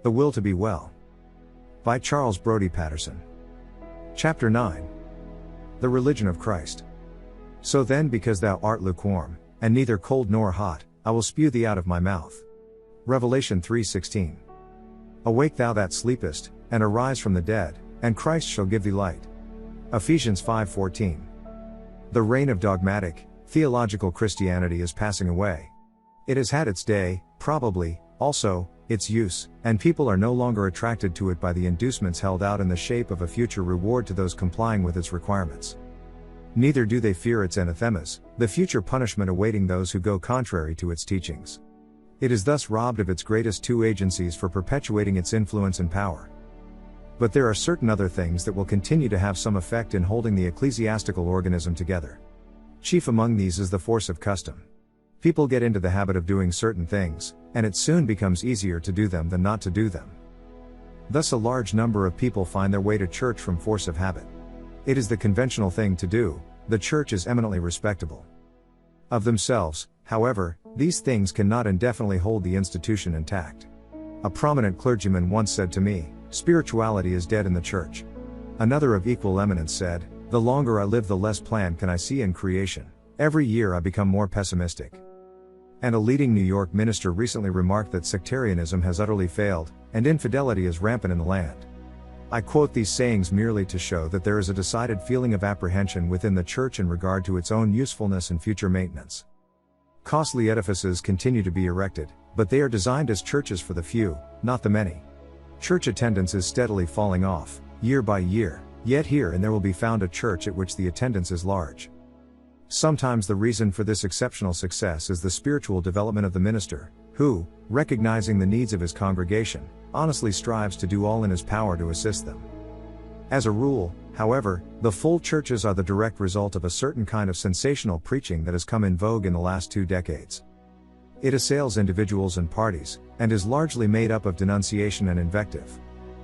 The Will to Be Well. By Charles Brodie Patterson. Chapter 9. The Religion of Christ. So then, because thou art lukewarm, and neither cold nor hot, I will spew thee out of my mouth. Revelation 3:16. Awake thou that sleepest, and arise from the dead, and Christ shall give thee light. Ephesians 5:14. The reign of dogmatic, theological Christianity is passing away. It has had its day, probably, also, its use, and people are no longer attracted to it by the inducements held out in the shape of a future reward to those complying with its requirements. Neither do they fear its anathemas, the future punishment awaiting those who go contrary to its teachings. It is thus robbed of its greatest two agencies for perpetuating its influence and power. But there are certain other things that will continue to have some effect in holding the ecclesiastical organism together. Chief among these is the force of custom. People get into the habit of doing certain things, and it soon becomes easier to do them than not to do them. Thus a large number of people find their way to church from force of habit. It is the conventional thing to do, the church is eminently respectable. Of themselves, however, these things cannot indefinitely hold the institution intact. A prominent clergyman once said to me, "Spirituality is dead in the church." Another of equal eminence said, "The longer I live, the less plan can I see in creation. Every year I become more pessimistic." And a leading New York minister recently remarked that sectarianism has utterly failed, and infidelity is rampant in the land. I quote these sayings merely to show that there is a decided feeling of apprehension within the church in regard to its own usefulness and future maintenance. Costly edifices continue to be erected, but they are designed as churches for the few, not the many. Church attendance is steadily falling off, year by year, yet here and there will be found a church at which the attendance is large. Sometimes the reason for this exceptional success is the spiritual development of the minister, who, recognizing the needs of his congregation, honestly strives to do all in his power to assist them. As a rule, however, the full churches are the direct result of a certain kind of sensational preaching that has come in vogue in the last 2 decades. It assails individuals and parties, and is largely made up of denunciation and invective.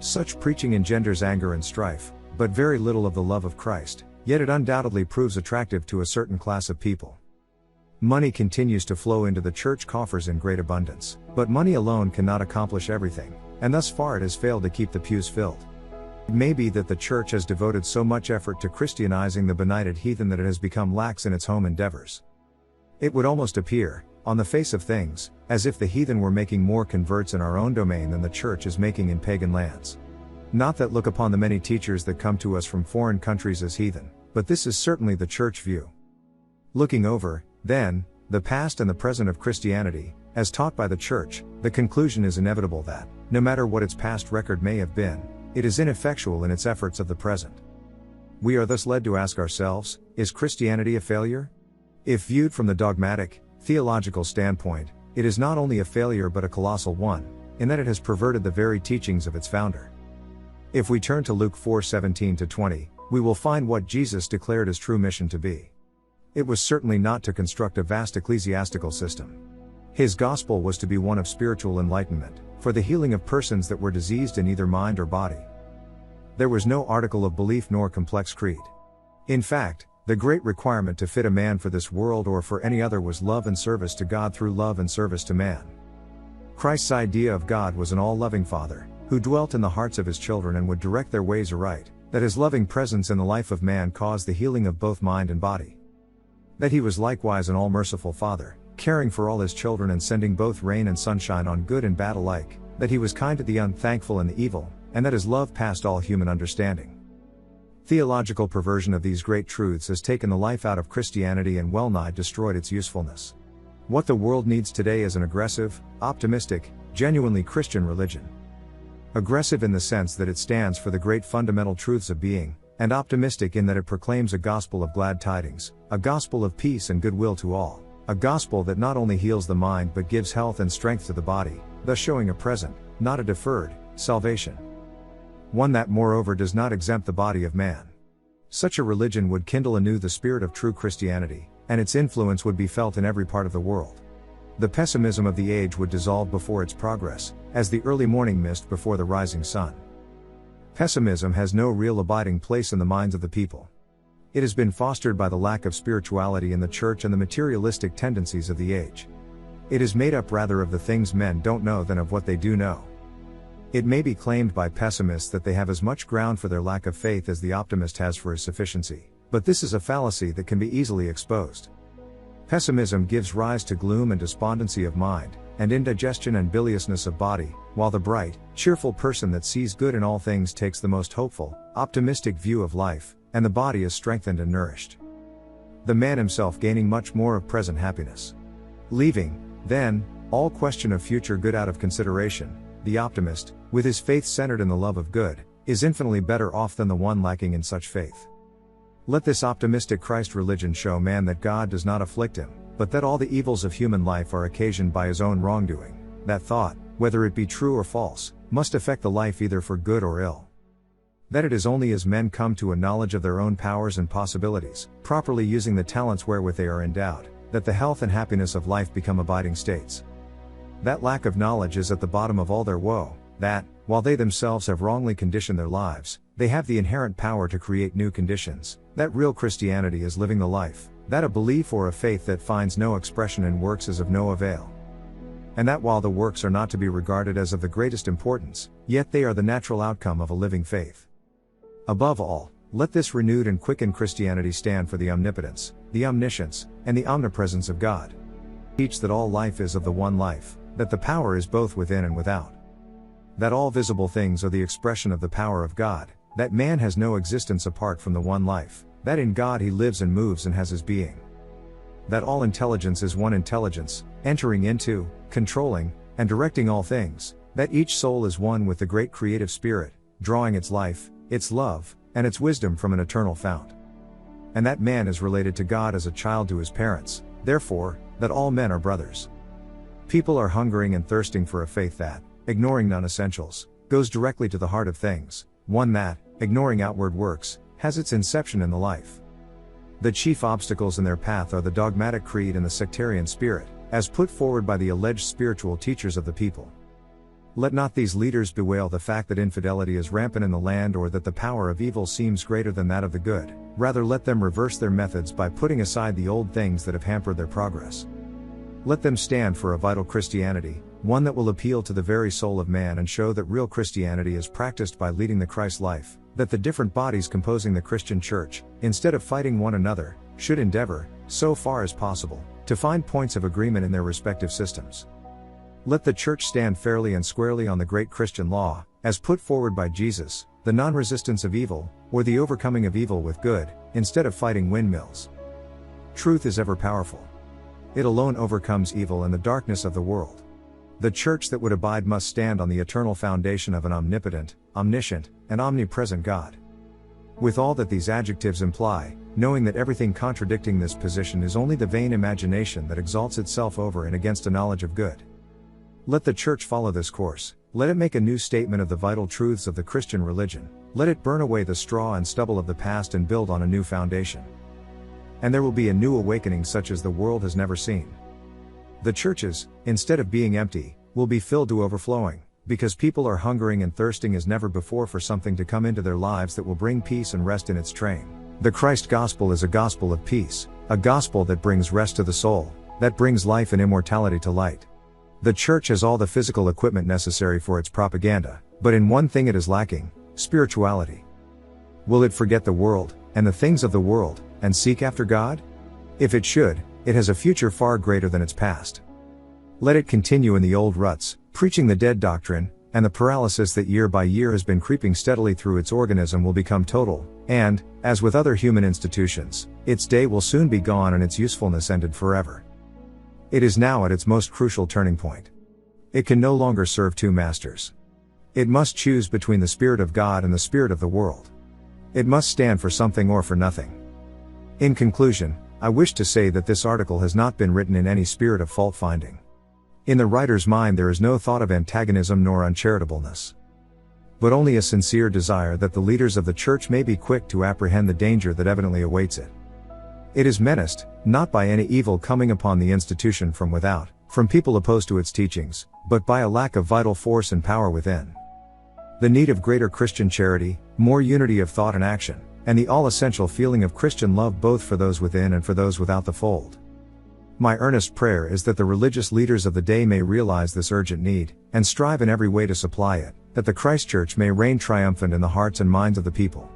Such preaching engenders anger and strife, but very little of the love of Christ, yet it undoubtedly proves attractive to a certain class of people. Money continues to flow into the church coffers in great abundance, but money alone cannot accomplish everything, and thus far it has failed to keep the pews filled. It may be that the church has devoted so much effort to Christianizing the benighted heathen that it has become lax in its home endeavors. It would almost appear, on the face of things, as if the heathen were making more converts in our own domain than the church is making in pagan lands. Not that look upon the many teachers that come to us from foreign countries as heathen, but this is certainly the church view. Looking over, then, the past and the present of Christianity, as taught by the church, the conclusion is inevitable that, no matter what its past record may have been, it is ineffectual in its efforts of the present. We are thus led to ask ourselves, is Christianity a failure? If viewed from the dogmatic, theological standpoint, it is not only a failure but a colossal one, in that it has perverted the very teachings of its founder. If we turn to Luke 4:17-20, we will find what Jesus declared his true mission to be. It was certainly not to construct a vast ecclesiastical system. His gospel was to be one of spiritual enlightenment, for the healing of persons that were diseased in either mind or body. There was no article of belief nor complex creed. In fact, the great requirement to fit a man for this world or for any other was love and service to God through love and service to man. Christ's idea of God was an all-loving Father, who dwelt in the hearts of his children and would direct their ways aright, that his loving presence in the life of man caused the healing of both mind and body. That he was likewise an all-merciful Father, caring for all his children and sending both rain and sunshine on good and bad alike, that he was kind to the unthankful and the evil, and that his love passed all human understanding. Theological perversion of these great truths has taken the life out of Christianity and well-nigh destroyed its usefulness. What the world needs today is an aggressive, optimistic, genuinely Christian religion. Aggressive in the sense that it stands for the great fundamental truths of being, and optimistic in that it proclaims a gospel of glad tidings, a gospel of peace and goodwill to all, a gospel that not only heals the mind but gives health and strength to the body, thus showing a present, not a deferred, salvation. One that moreover does not exempt the body of man. Such a religion would kindle anew the spirit of true Christianity, and its influence would be felt in every part of the world. The pessimism of the age would dissolve before its progress, as the early morning mist before the rising sun. Pessimism has no real abiding place in the minds of the people. It has been fostered by the lack of spirituality in the church and the materialistic tendencies of the age. It is made up rather of the things men don't know than of what they do know. It may be claimed by pessimists that they have as much ground for their lack of faith as the optimist has for his sufficiency, but this is a fallacy that can be easily exposed. Pessimism gives rise to gloom and despondency of mind, and indigestion and biliousness of body, while the bright, cheerful person that sees good in all things takes the most hopeful, optimistic view of life, and the body is strengthened and nourished. The man himself gaining much more of present happiness. Leaving, then, all question of future good out of consideration, the optimist, with his faith centered in the love of good, is infinitely better off than the one lacking in such faith. Let this optimistic Christ religion show man that God does not afflict him, but that all the evils of human life are occasioned by his own wrongdoing. That thought, whether it be true or false, must affect the life either for good or ill. That it is only as men come to a knowledge of their own powers and possibilities, properly using the talents wherewith they are endowed, that the health and happiness of life become abiding states. That lack of knowledge is at the bottom of all their woe, that, while they themselves have wrongly conditioned their lives, they have the inherent power to create new conditions, that real Christianity is living the life, that a belief or a faith that finds no expression in works is of no avail. And that while the works are not to be regarded as of the greatest importance, yet they are the natural outcome of a living faith. Above all, let this renewed and quickened Christianity stand for the omnipotence, the omniscience, and the omnipresence of God. Teach that all life is of the one life, that the power is both within and without. That all visible things are the expression of the power of God, that man has no existence apart from the one life, that in God he lives and moves and has his being. That all intelligence is one intelligence, entering into, controlling, and directing all things, that each soul is one with the great creative spirit, drawing its life, its love, and its wisdom from an eternal fount. And that man is related to God as a child to his parents, therefore, that all men are brothers. People are hungering and thirsting for a faith that, ignoring non-essentials, goes directly to the heart of things, one that, ignoring outward works, has its inception in the life. The chief obstacles in their path are the dogmatic creed and the sectarian spirit, as put forward by the alleged spiritual teachers of the people. Let not these leaders bewail the fact that infidelity is rampant in the land or that the power of evil seems greater than that of the good, rather let them reverse their methods by putting aside the old things that have hampered their progress. Let them stand for a vital Christianity, one that will appeal to the very soul of man and show that real Christianity is practiced by leading the Christ life, that the different bodies composing the Christian church, instead of fighting one another, should endeavor, so far as possible, to find points of agreement in their respective systems. Let the church stand fairly and squarely on the great Christian law, as put forward by Jesus, the non-resistance of evil, or the overcoming of evil with good, instead of fighting windmills. Truth is ever powerful. It alone overcomes evil and the darkness of the world. The church that would abide must stand on the eternal foundation of an omnipotent, omniscient, and omnipresent God. With all that these adjectives imply, knowing that everything contradicting this position is only the vain imagination that exalts itself over and against a knowledge of good. Let the church follow this course, let it make a new statement of the vital truths of the Christian religion, let it burn away the straw and stubble of the past and build on a new foundation. And there will be a new awakening such as the world has never seen. The churches, instead of being empty, will be filled to overflowing, because people are hungering and thirsting as never before for something to come into their lives that will bring peace and rest in its train. The Christ gospel is a gospel of peace, a gospel that brings rest to the soul, that brings life and immortality to light. The church has all the physical equipment necessary for its propaganda, but in one thing it is lacking: spirituality. Will it forget the world, and the things of the world, and seek after God? If it should, it has a future far greater than its past. Let it continue in the old ruts, preaching the dead doctrine, and the paralysis that year by year has been creeping steadily through its organism will become total, and, as with other human institutions, its day will soon be gone and its usefulness ended forever. It is now at its most crucial turning point. It can no longer serve two masters. It must choose between the Spirit of God and the Spirit of the world. It must stand for something or for nothing. In conclusion, I wish to say that this article has not been written in any spirit of fault-finding. In the writer's mind there is no thought of antagonism nor uncharitableness, but only a sincere desire that the leaders of the church may be quick to apprehend the danger that evidently awaits it. It is menaced, not by any evil coming upon the institution from without, from people opposed to its teachings, but by a lack of vital force and power within. The need of greater Christian charity, more unity of thought and action, and the all-essential feeling of Christian love both for those within and for those without the fold. My earnest prayer is that the religious leaders of the day may realize this urgent need, and strive in every way to supply it, that the Christ Church may reign triumphant in the hearts and minds of the people.